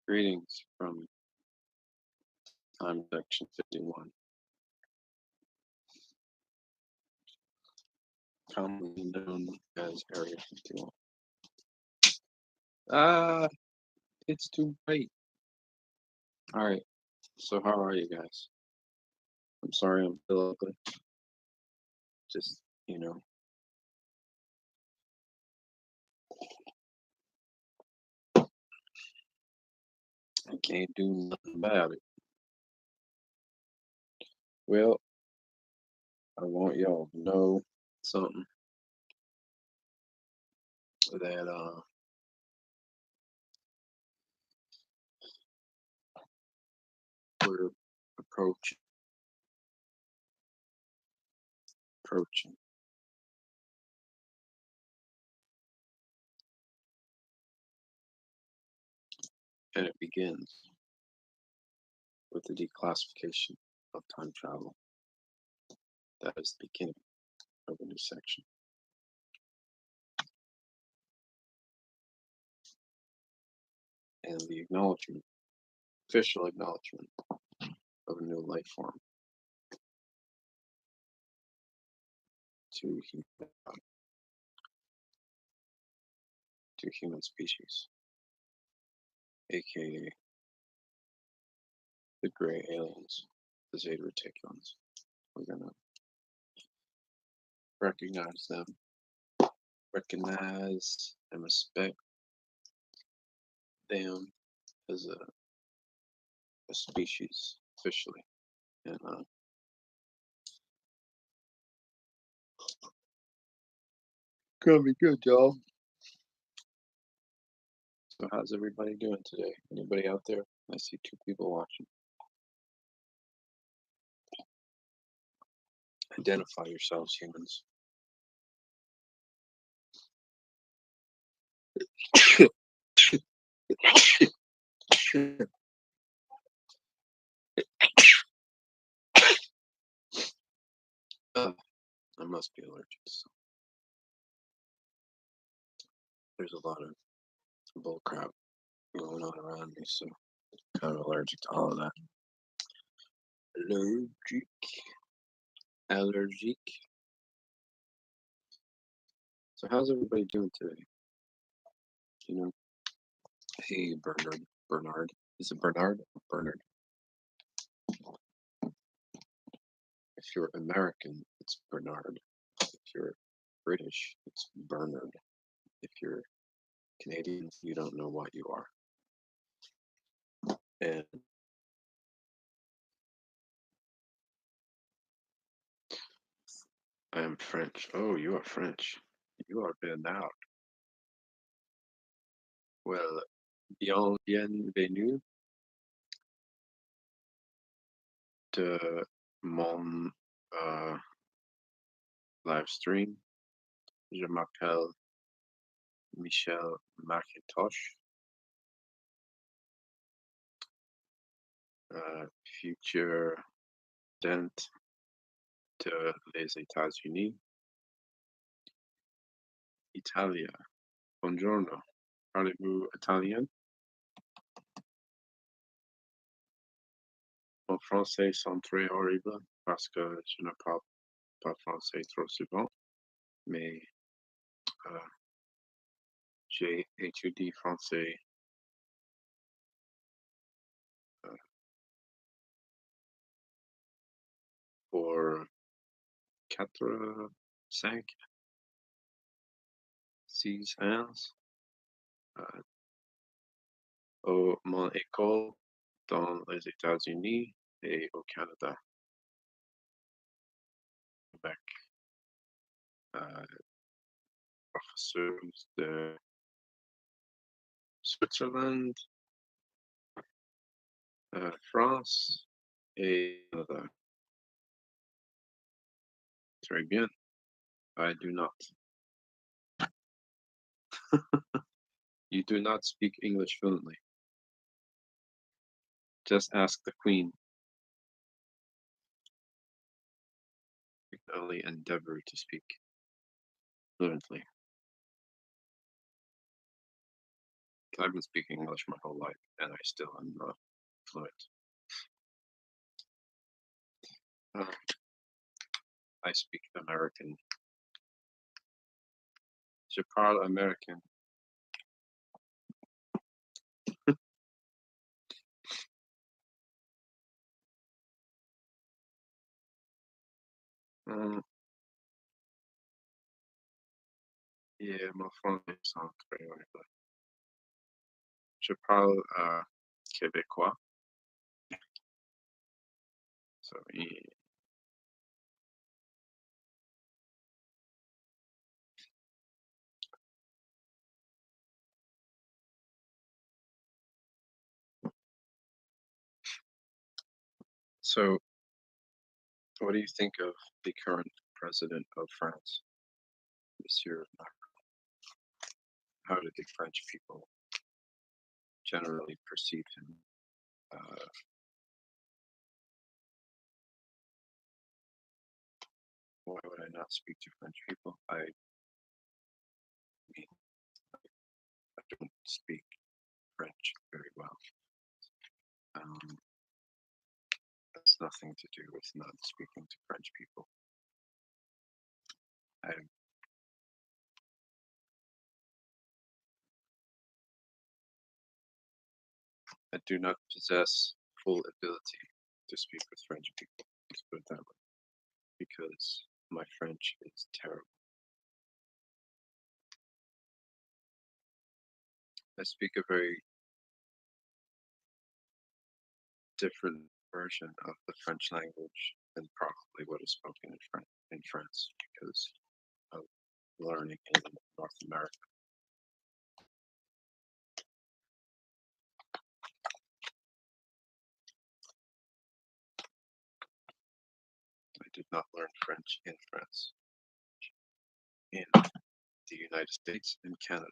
Greetings from time section 51, commonly known as Area 51. Ah, it's too bright. All right, so how are you guys? I'm sorry I'm still ugly. Just, you know, I can't do nothing about it. Well, I want y'all to know something that we're approaching, and it begins with the declassification of time travel. That is the beginning of a new section. And the acknowledgement, official acknowledgement of a new life form to human species, aka the gray aliens, the Zeta Reticulans. We're gonna recognize them, recognize and respect them as a species officially, and gonna be good, y'all. So how's everybody doing today? Anybody out there? I see two people watching. Identify yourselves, humans. I must be allergic. So there's a lot of bull crap going on around me, so kind of allergic to all of that. Allergic. So how's everybody doing today? You know, hey Bernard. Is it Bernard or Bernard? If you're American, it's Bernard. If you're British, it's Bernard. If you're Canadian, you don't know what you are. And I am French. Oh, you are French. You are Bernard. Well, bienvenue de mon live stream. Je m'appelle Michel Macintosh, future president de les États-Unis. Italia. Buongiorno. Parlez-vous italien? Mon français sont très horrible parce que je ne parle pas français trop souvent, mais j'ai étudié français pour 4, 5, 6 ans au mon école dans les États-Unis et au Canada avec professeurs de Switzerland, France et Canada. Très bien. I do not. You do not speak English fluently. Just ask the Queen. You can only endeavor to speak fluently. I've been speaking English my whole life, and I still am not fluent. Uh, I speak American. Je parle American. Euh, yeah, mon français sont très horrible. Je parle québécois. So, so, what do you think of the current president of France, Monsieur Macron? How do the French people generally perceive him? Uh, why would I not speak to French people? I mean, I don't speak French very well. Um, that's nothing to do with not speaking to French people. I, I do not possess full ability to speak with French people. Let's put it that way, because my French is terrible. I speak a very different version of the French language than probably what is spoken in France because of learning in North America. I did not learn French in France, in the United States and Canada.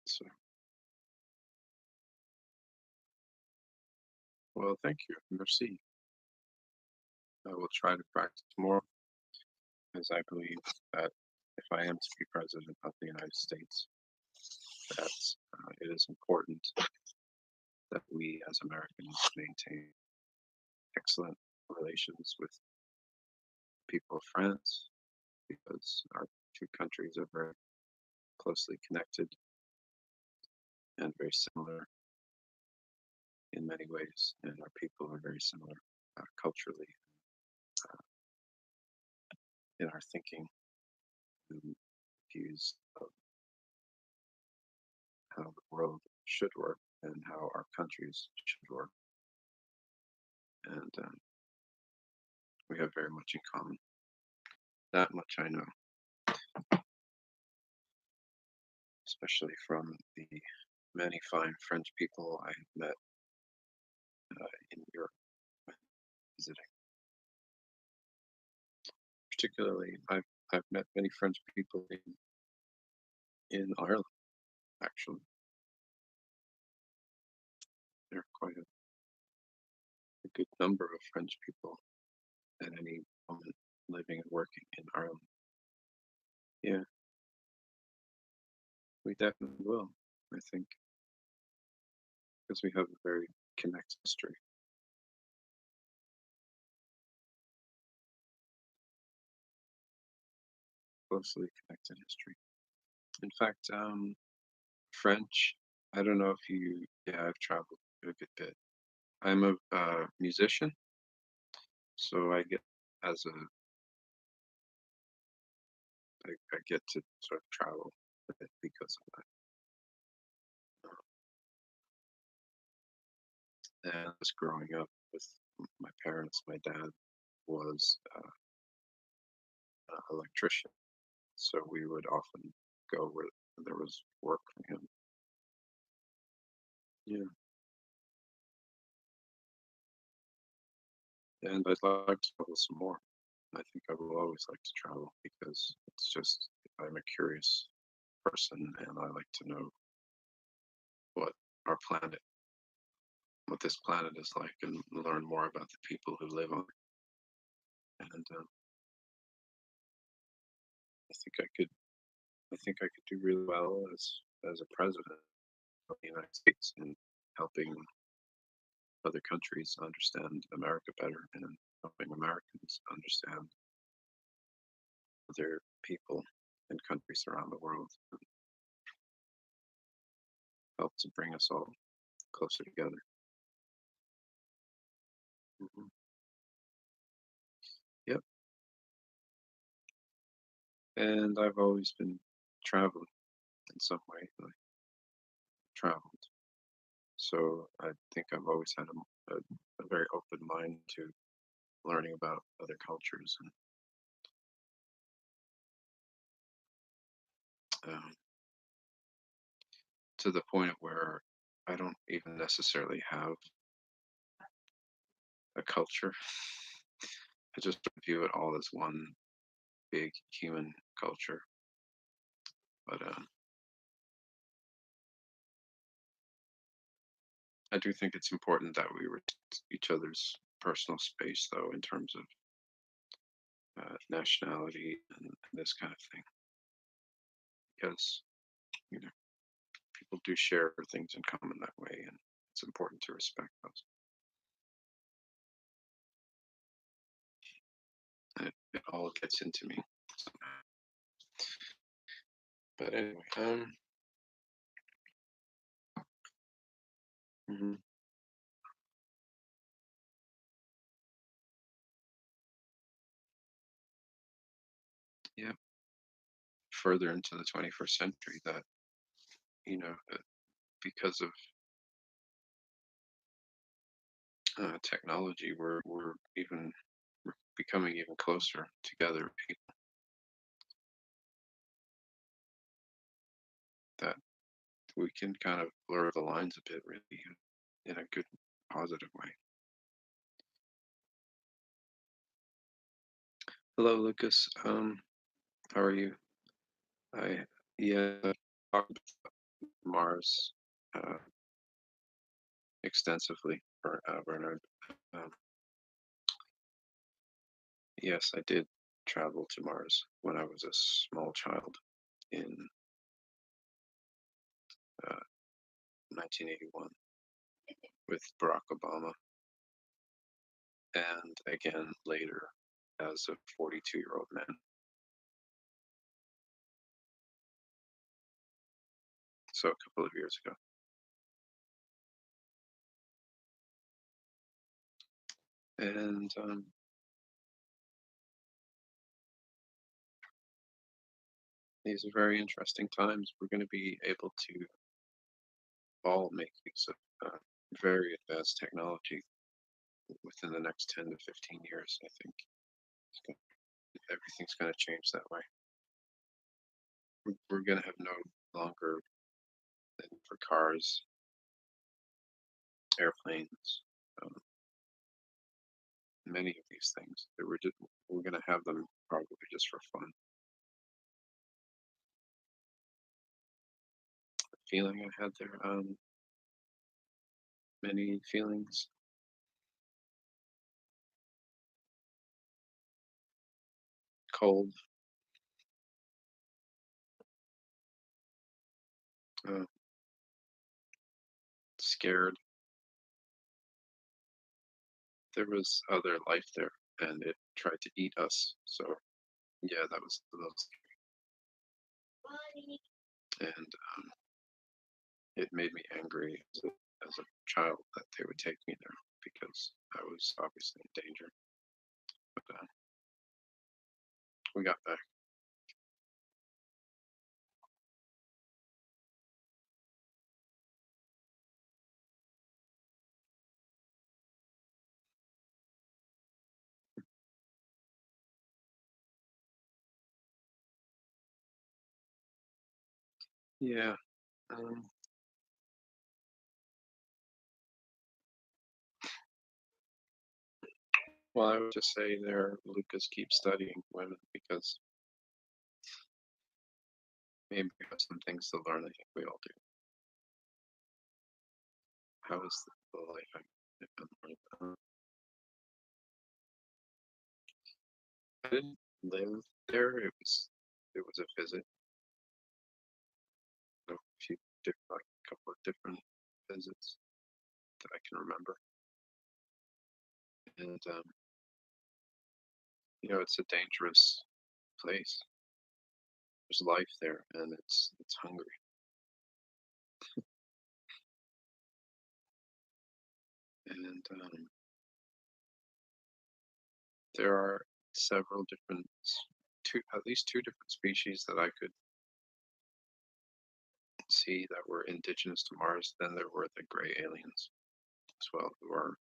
So, well, thank you. Merci. I will try to practice more as I believe that if I am to be president of the United States, that it is important that we as Americans maintain excellent relations with people of France because our two countries are very closely connected and very similar in many ways, and our people are very similar culturally uh, in our thinking and views of how the world should work and how our countries should work. And we have very much in common. That much I know, especially from the many fine French people I have met in Europe when visiting. Particularly, I've met many French people in Ireland. Actually, there are quite a good number of French people at any moment living and working in Ireland. Yeah, we definitely will. I think because we have a very connected history, closely connected history. In fact, French. I don't know if you. Yeah, I've traveled a good bit. I'm a musician, so I get as a I get to sort of travel a bit because of that. And just growing up with my parents, my dad was an electrician, so we would often go where there was work for him. Yeah, and I'd like to travel some more. I think I will always like to travel because it's just I'm a curious person and I like to know what our planet, what this planet is like, and learn more about the people who live on it. And I think I could, I think I could do really well as as a president of the United States and helping other countries understand America better and helping Americans understand other people and countries around the world and help to bring us all closer together. Hmm. Yep. And I've always been traveling in some way. I traveled. So I think I've always had a very open mind to learning about other cultures and um, to the point of where I don't even necessarily have a culture. I just view it all as one big human culture. But I do think it's important that we respect each other's personal space, though, in terms of nationality and this kind of thing, because you know people do share things in common that way, and it's important to respect those. And it all gets into me somehow. But anyway, mhm, yeah, further into the 21st century, that because of technology, we're becoming even closer together. People that we can kind of blur the lines a bit, really, in a good, positive way. Hello, Lucas. How are you? I Yeah, talked about Mars uh, extensively for Bernard. Um, yes, I did travel to Mars when I was a small child in 1981 with Barack Obama, and again later as a 42-year-old man. So a couple of years ago. And these are very interesting times. We're going to be able to all make use of very advanced technology within the next 10 to 15 years, I think. Everything's going to change that way. We're going to have no longer than for cars, airplanes, um, many of these things. That we're going to have them probably just for fun. The feeling I had there, many feelings, cold, uh, scared. There was other life there, and it tried to eat us. So yeah, that was a little scary. And it made me angry as a child that they would take me there because I was obviously in danger. But we got back. Yeah. Um, well, I would just say there, Lucas, keep studying women because maybe we have some things to learn. I think we all do. How is the life I'm living? I didn't live there. It was a visit. few different, like a couple of different visits that I can remember. And it's a dangerous place. There's life there, and it's hungry. And there are several different, at least two different species that I could see that were indigenous to Mars. Then there were the gray aliens as well, who are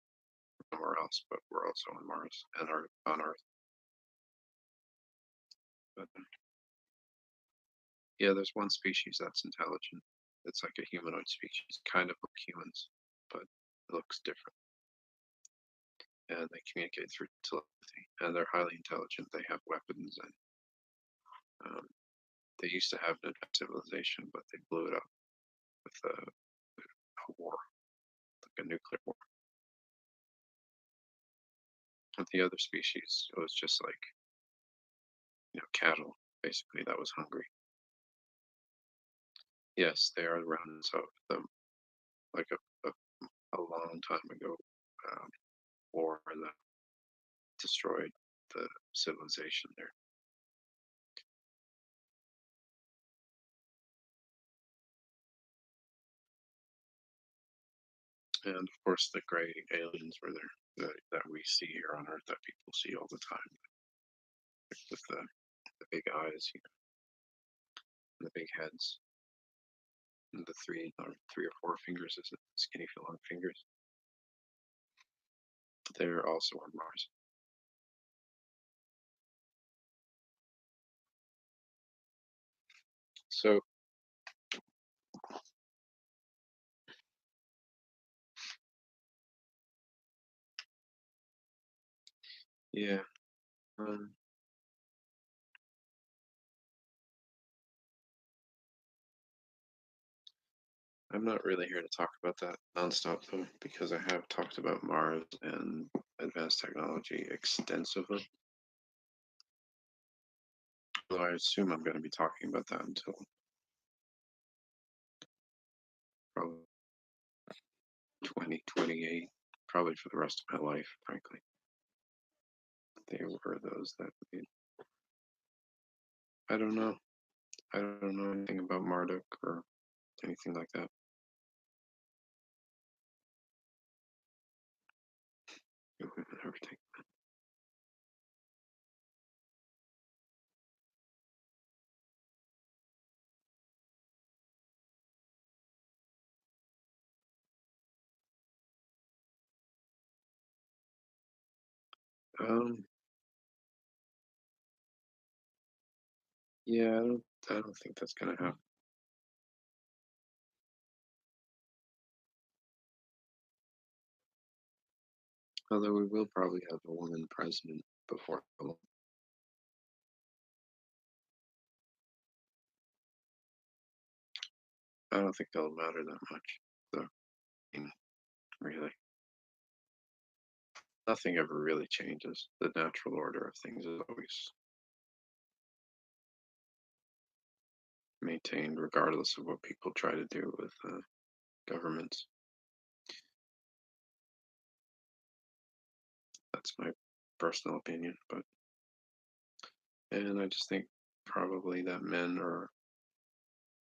somewhere else, but were also on Mars and are on Earth. But yeah, there's one species that's intelligent. It's like a humanoid species, kind of like humans, but it looks different. And they communicate through telepathy, and they're highly intelligent. They have weapons, and um, they used to have an advanced civilization, but they blew it up with a war, like a nuclear war. With the other species, it was just like cattle, basically, that was hungry. Yes, they are remnants of them, like a long time ago war that destroyed the civilization there. And of course, the gray aliens were there that we see here on Earth, that people see all the time, with the big eyes, and the big heads, and the three or four fingers, is it skinny long fingers? They're also on Mars. So yeah, um, I'm not really here to talk about that nonstop though, because I have talked about Mars and advanced technology extensively. Although I assume I'm going to be talking about that until probably 2028, probably for the rest of my life, frankly. They were those that I don't know. I don't know anything about Marduk or anything like that. Everything. Um, yeah, I don't think that's gonna happen. Although we will probably have a woman president before long. I don't think that'll matter that much. So, really, nothing ever really changes. The natural order of things is always maintained, regardless of what people try to do with governments. That's my personal opinion, and I just think probably that men are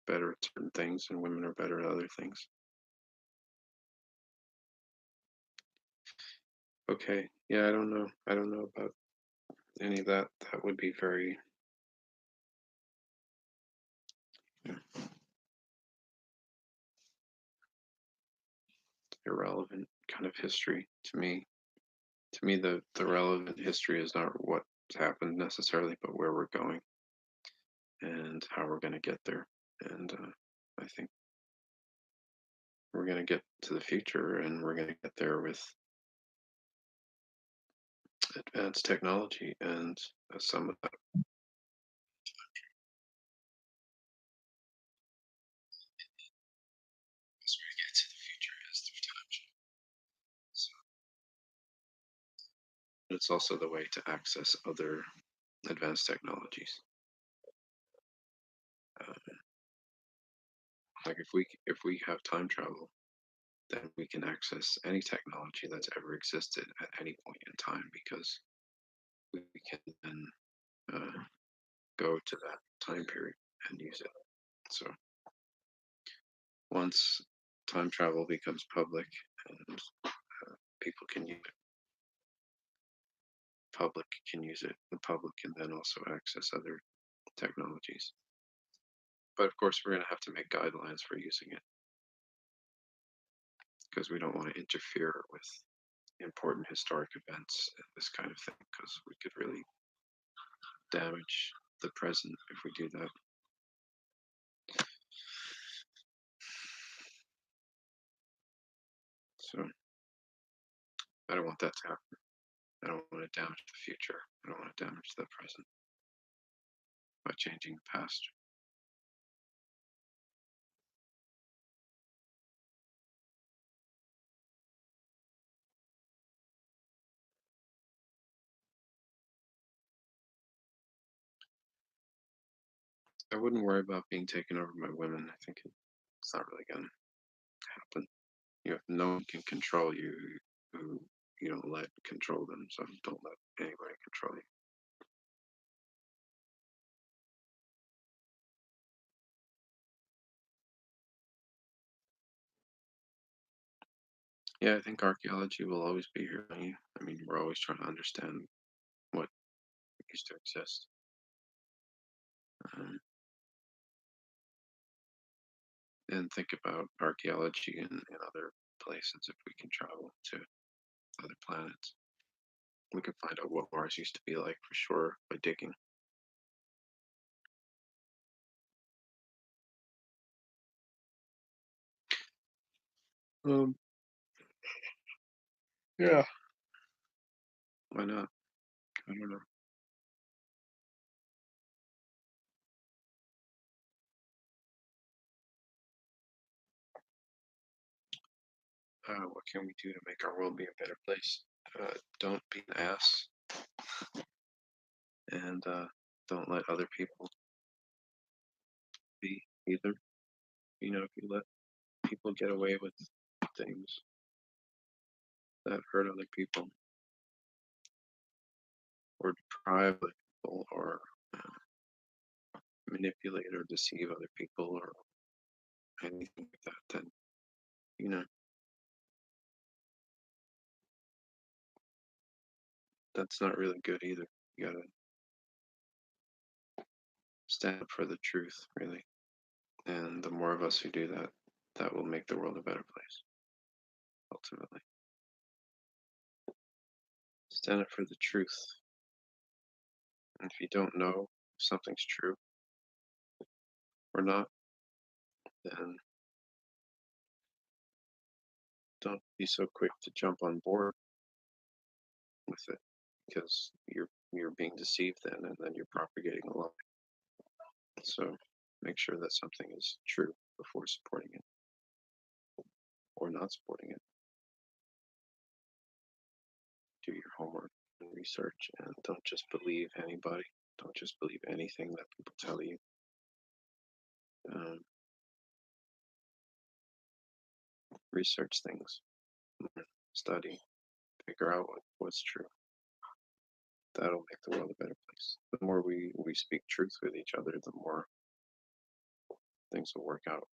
better at certain things and women are better at other things. Okay, yeah, I don't know. I don't know about any of that. That would be very irrelevant kind of history to me. To me, the relevant history is not what's happened necessarily, but where we're going and how we're going to get there. And I think we're going to get to the future, and we're going to get there with advanced technology, and some of that. Best way to get to the future is through time. So it's also the way to access other advanced technologies. Uh, Like if we have time travel, then we can access any technology that's ever existed at any point in time because we can then go to that time period and use it. So once time travel becomes public and people can use it, public can use it, the public can then also access other technologies. But of course, we're going to have to make guidelines for using it because we don't want to interfere with important historic events and this kind of thing because we could really damage the present if we do that. So I don't want that to happen. I don't want to damage the future. I don't want to damage the present by changing the past. I wouldn't worry about being taken over by women. I think it's not really going to happen. No one can control you who you don't let control them. So don't let anybody control you. Yeah, I think archaeology will always be here. I mean, we're always trying to understand what used to exist. Um, and think about archaeology in other places if we can travel to other planets. We can find out what Mars used to be like for sure by digging. Um, yeah. Why not? I don't know. What can we do to make our world be a better place? Don't be an ass, and don't let other people be either. If you let people get away with things that hurt other people, or deprive other people, or manipulate or deceive other people, or anything like that, then you know that's not really good either. You gotta stand up for the truth, really. And the more of us who do that, that will make the world a better place, ultimately. Stand up for the truth. And if you don't know if something's true or not, then don't be so quick to jump on board with it because you're being deceived then and then you're propagating a lie. So make sure that something is true before supporting it or not supporting it. Do your homework and research and don't just believe anybody. Don't just believe anything that people tell you. Um, research things, study, figure out what's true. That'll make the world a better place. The more we speak truth with each other, the more things will work out.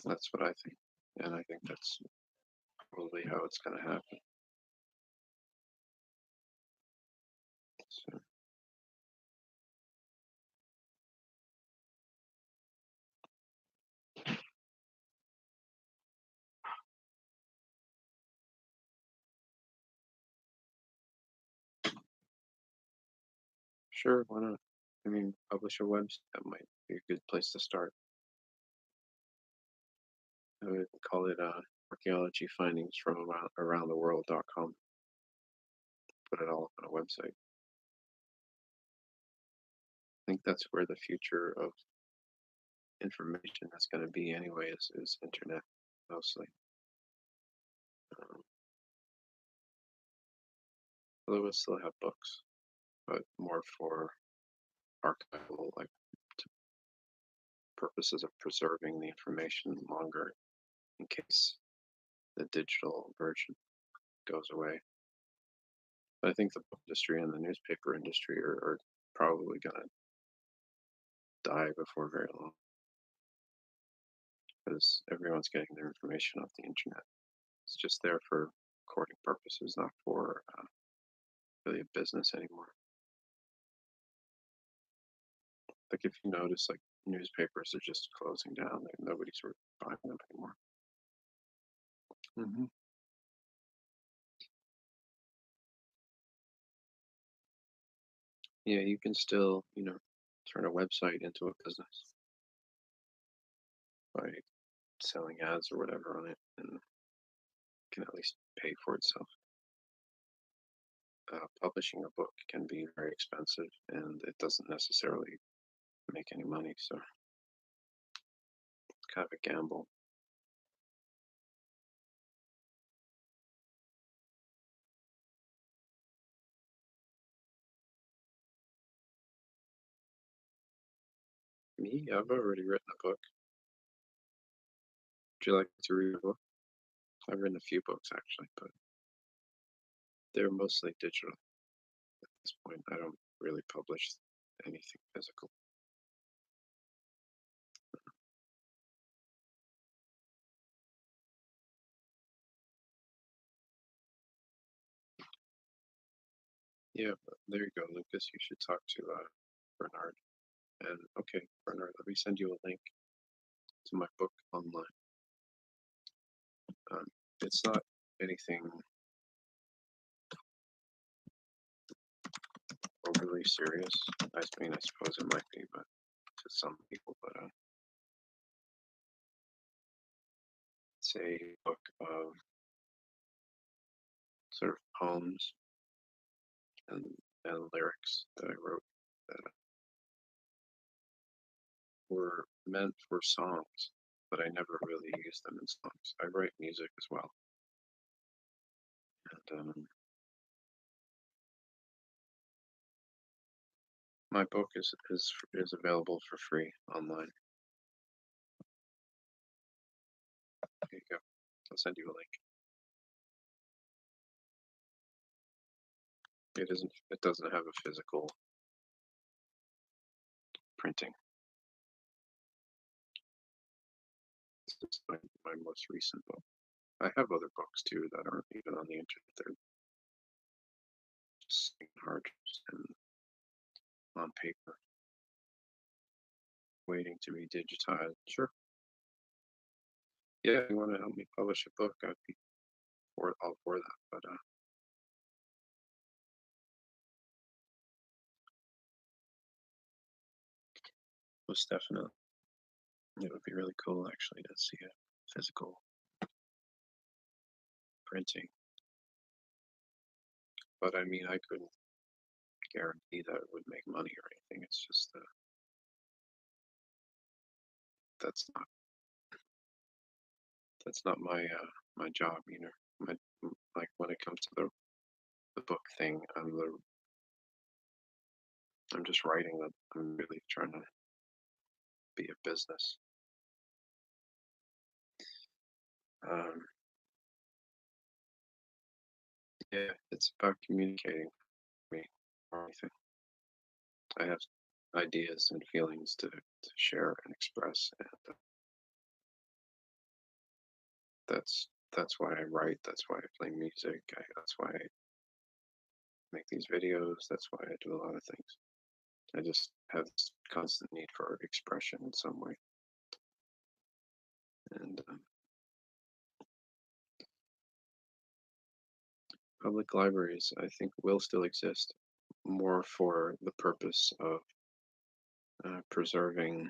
That's what I think. And I think that's probably how it's going to happen. So, sure, why not? I mean, publish a website. That might be a good place to start. I would call it archaeology findings from around the world.com. Put it all up on a website. I think that's where the future of information is going to be anyway, is internet mostly. Um, Although we'll still have books, but more for archival, like to purposes of preserving the information longer in case the digital version goes away. But I think the book industry and the newspaper industry are probably going to die before very long because everyone's getting their information off the internet. It's just there for recording purposes, not for really a business anymore. Like if you notice, like newspapers are just closing down. Like, nobody's really buying them anymore. Hmm. Yeah, you can still, turn a website into a business by selling ads or whatever on it, and can at least pay for itself. Publishing a book can be very expensive, and it doesn't necessarily make any money, so it's kind of a gamble. Me, I've already written a book. Would you like to read a book? I've written a few books actually, but they're mostly digital at this point. I don't really publish anything physical. Yeah, but there you go, Lucas. You should talk to Bernard. And okay, Bernard, let me send you a link to my book online. It's not anything overly serious. I mean, I suppose it might be, but to some people, but it's a book of sort of poems and, and lyrics that I wrote that were meant for songs, but I never really use them in songs. I write music as well, and my book is available for free online. Here you go. I'll send you a link. It isn't. It doesn't have a physical printing. It's my most recent book. I have other books too that aren't even on the internet. They're just hard and on paper, waiting to be digitized. Sure. Yeah, if you want to help me publish a book, I'd be all for that. But most definitely, it would be really cool actually to see a physical printing. But I mean, I couldn't guarantee that it would make money or anything. It's just that's not my my job, My like when it comes to the book thing, I'm just writing that I'm really trying to be a business. Um, yeah, it's about communicating for me or anything. I have ideas and feelings to share and express, and that's why I write. That's why I play music. That's why I make these videos. That's why I do a lot of things. I just have this constant need for expression in some way, and public libraries, I think, will still exist more for the purpose of preserving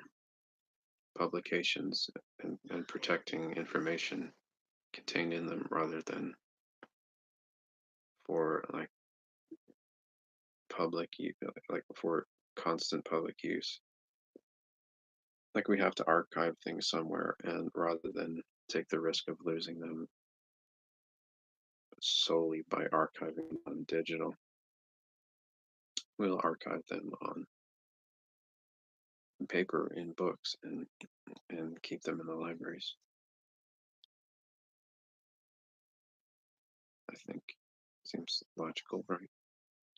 publications and protecting information contained in them rather than for like like for constant public use. Like we have to archive things somewhere, and rather than take the risk of losing them solely by archiving them on digital, we'll archive them on paper in books and keep them in the libraries. I think seems logical, right?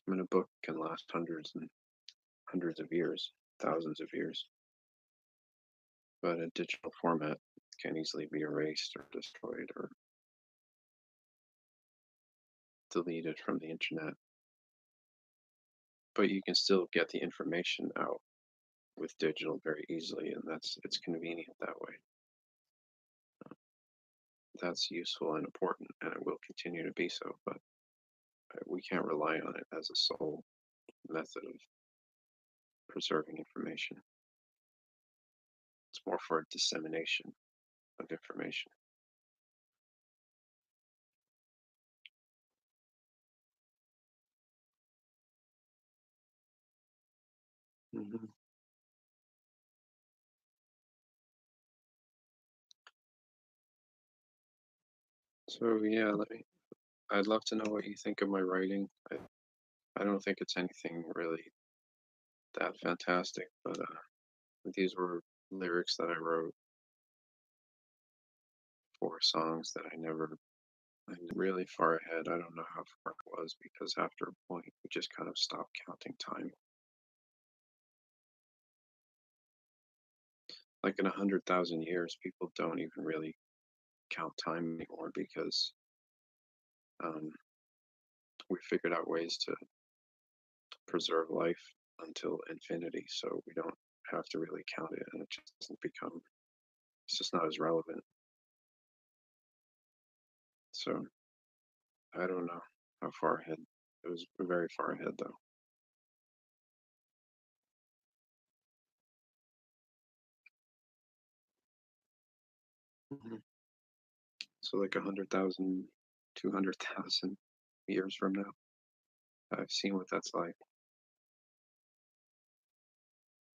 I mean, a book can last hundreds and hundreds of years, thousands of years, but a digital format can easily be erased or destroyed or deleted from the internet. But you can still get the information out with digital very easily, and it's convenient that way. That's useful and important, and it will continue to be so. But we can't rely on it as a sole method of preserving information. It's more for dissemination of information. Hmm. So yeah, I'd love to know what you think of my writing. I don't think it's anything really that fantastic, but these were lyrics that I wrote for songs that I'm really far ahead. I don't know how far it was because after a point, we just kind of stopped counting time. Like in 100,000 years, people don't even really count time anymore because um, we figured out ways to preserve life until infinity, so we don't have to really count it, and it just doesn't become. It's just not as relevant. So I don't know how far ahead. It was very far ahead though. Mhm. So like 100,000, 200,000 years from now, I've seen what that's like,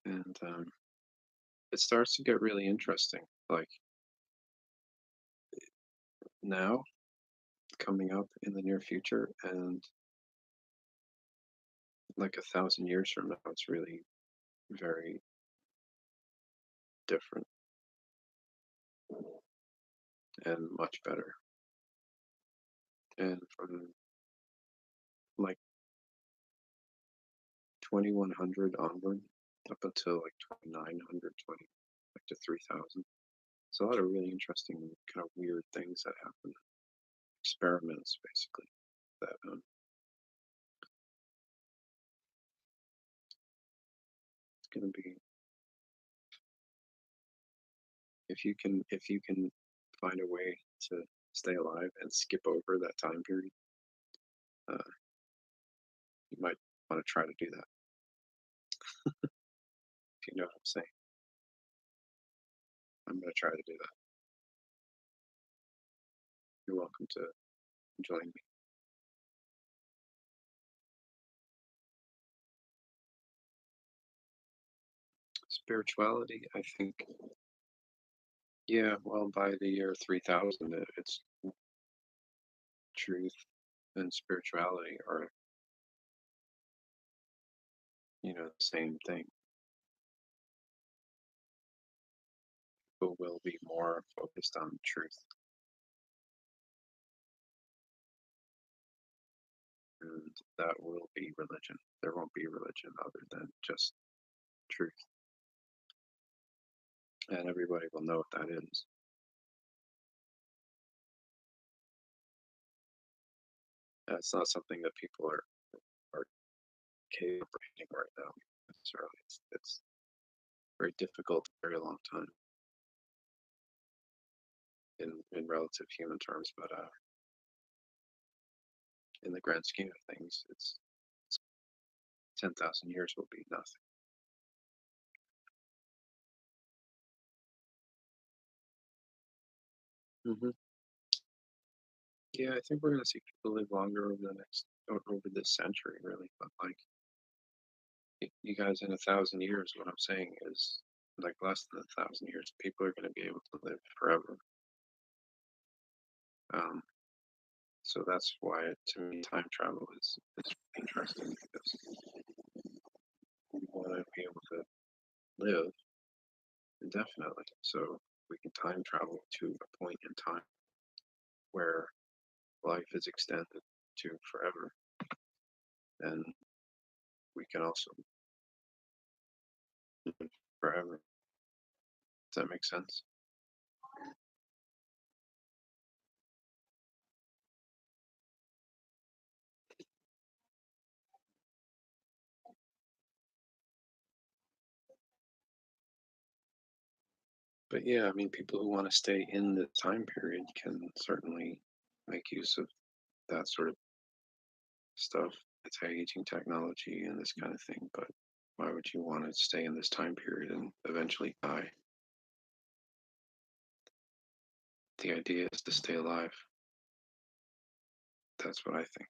and it starts to get really interesting. Like now, coming up in the near future, and like 1,000 years from now, it's really very different and much better. And from like 2100 onward, up until like 2900, like to 3000. It's a lot of really interesting, kind of weird things that happen. Experiments, basically. That it's going to be if you can find a way to stay alive and skip over that time period, uh, you might want to try to do that. If you know what I'm saying, I'm going to try to do that. You're welcome to join me. Spirituality, I think, yeah. Well, by the year 3000, it's truth and spirituality are the same thing. People will be more focused on truth, and that will be religion. There won't be religion other than just truth, and everybody will know what that is. It's not something that people are capable right now necessarily. It's very difficult for a very long time in relative human terms, but in the grand scheme of things, it's 10,000 years will be nothing. Hmm. Yeah, I think we're going to see people live longer over this century, really. But like you guys, in 1,000 years, what I'm saying is like less than 1,000 years, people are going to be able to live forever. Um, so that's why, to me, time travel is interesting because live indefinitely. So we can time travel to a point in time where life is extended to forever, and we can also live forever. Does that make sense? But yeah, I mean, people who want to stay in the time period can certainly make use of that sort of stuff, anti-aging technology and this kind of thing. But why would you want to stay in this time period and eventually die? The idea is to stay alive. That's what I think.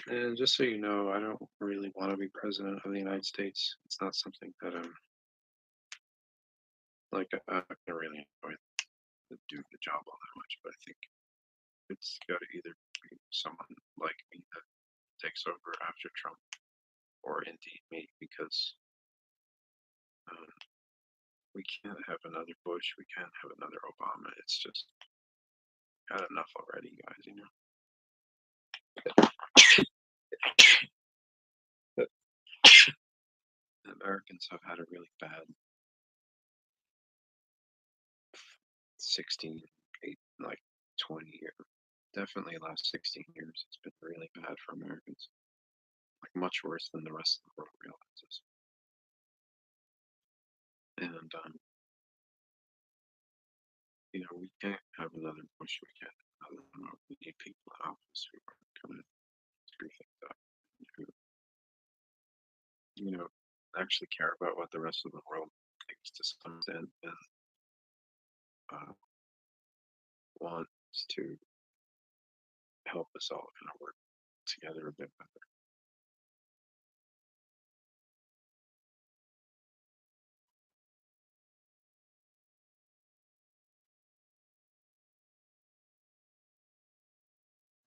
And just so you know, I don't really want to be president of the United States. It's not something that I'm like. I'm not gonna really enjoy doing the job all that much. But I think it's got to either be someone like me that takes over after Trump, or indeed me, because um, we can't have another Bush. We can't have another Obama. It's just had enough already, guys. You know. But Americans have had a really bad 16, 8, like 20 years. Definitely the last 16 years. It's been really bad for Americans. Like much worse than the rest of the world realizes. And we can't have another Bush. We can't have another Trump. We need people in office who are going to screw things up, who you know actually care about what the rest of the world thinks to some extent, and uh, wants to help us all kind of work together a bit better.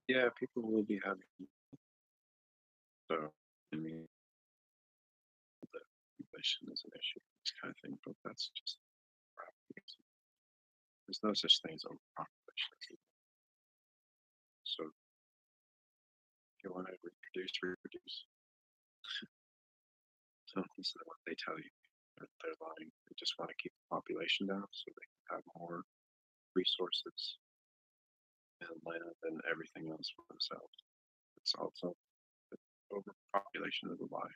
Yeah, people will be having so. I mean, the inflation is an issue, this kind of thing, but that's just crap. There's no such thing as overpopulation. So if you want to reproduce, reproduce. Don't listen to what they tell you. They're lying. They just want to keep the population down so they can have more resources and land and everything else for themselves. It's also overpopulation is a lie.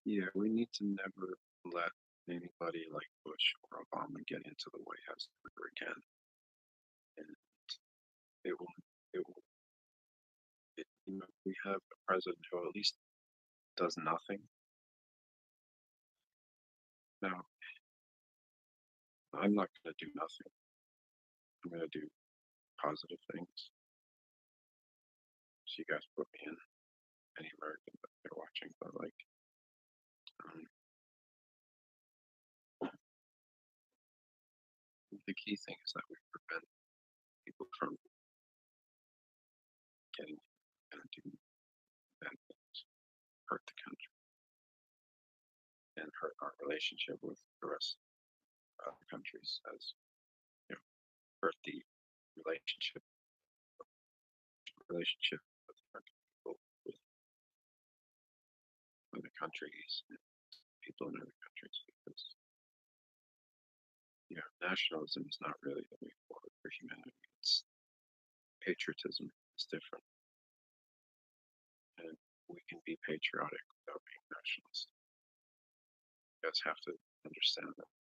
Yeah, we need to never let anybody like Bush or Obama get into the White House ever again. And it will, it will, we have a president who at least does nothing. Now, I'm not going to do nothing. I'm going to do positive things. So you guys put me in, any American that they're watching, but like, um, the key thing is that we prevent people from getting and do bad things, hurt the country, and hurt our relationship with the rest of the countries, as you know, hurt the relationship relationship with people, with other countries, and people in other countries, because nationalism is not really the way forward for humanity. It's patriotism is different, and we can be patriotic without being nationalist. You guys have to understand that.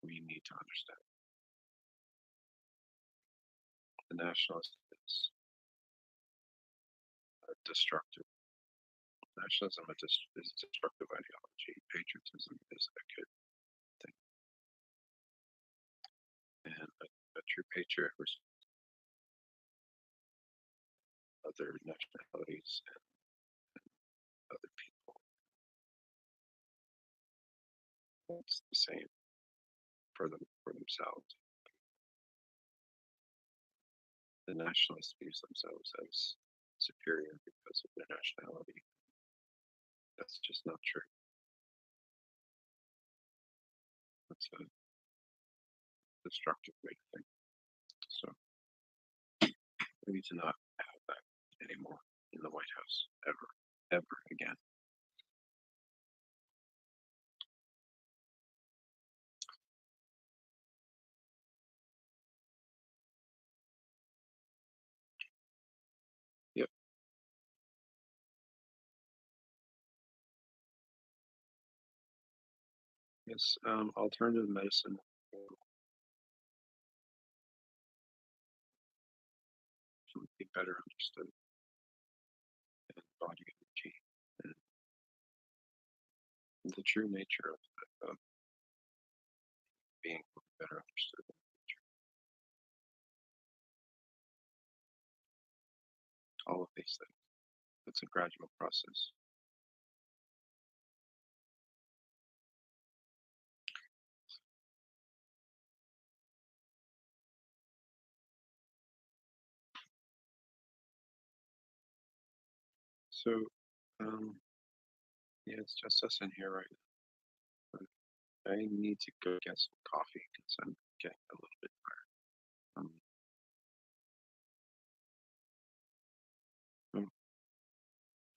We need to understand the nationalist is destructive. Nationalism is a destructive ideology. Patriotism is a good thing, and a true patriot other nationalities and other people. It's the same for themselves. The nationalists views themselves as superior because of their nationality. That's just not true. That's a destructive way to think. So we need to not have that anymore in the White House ever again. Yep. Yes. Alternative medicine will be better understood, and body energy, and the true nature of being will be better understood in the future. All of these things. It's a gradual process. So, yeah, it's just us in here right now. But I need to go get some coffee because I'm getting a little bit tired. Um, I'm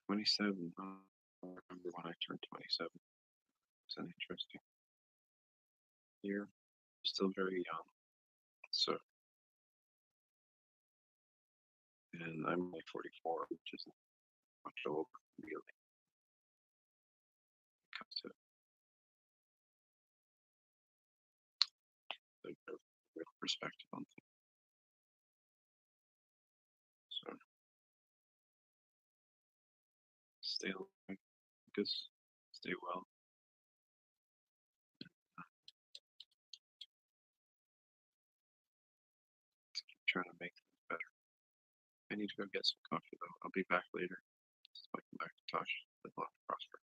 27. I don't remember when I turned 27. It's an interesting year. Still very young. So, and I'm only 44, which isn't much older, really, when it comes to the real perspective on things. So, stay alive, focus, stay well. Keep trying to make things better. I need to go get some coffee, though. I'll be back later. This is Macintosh. Live long and prosper.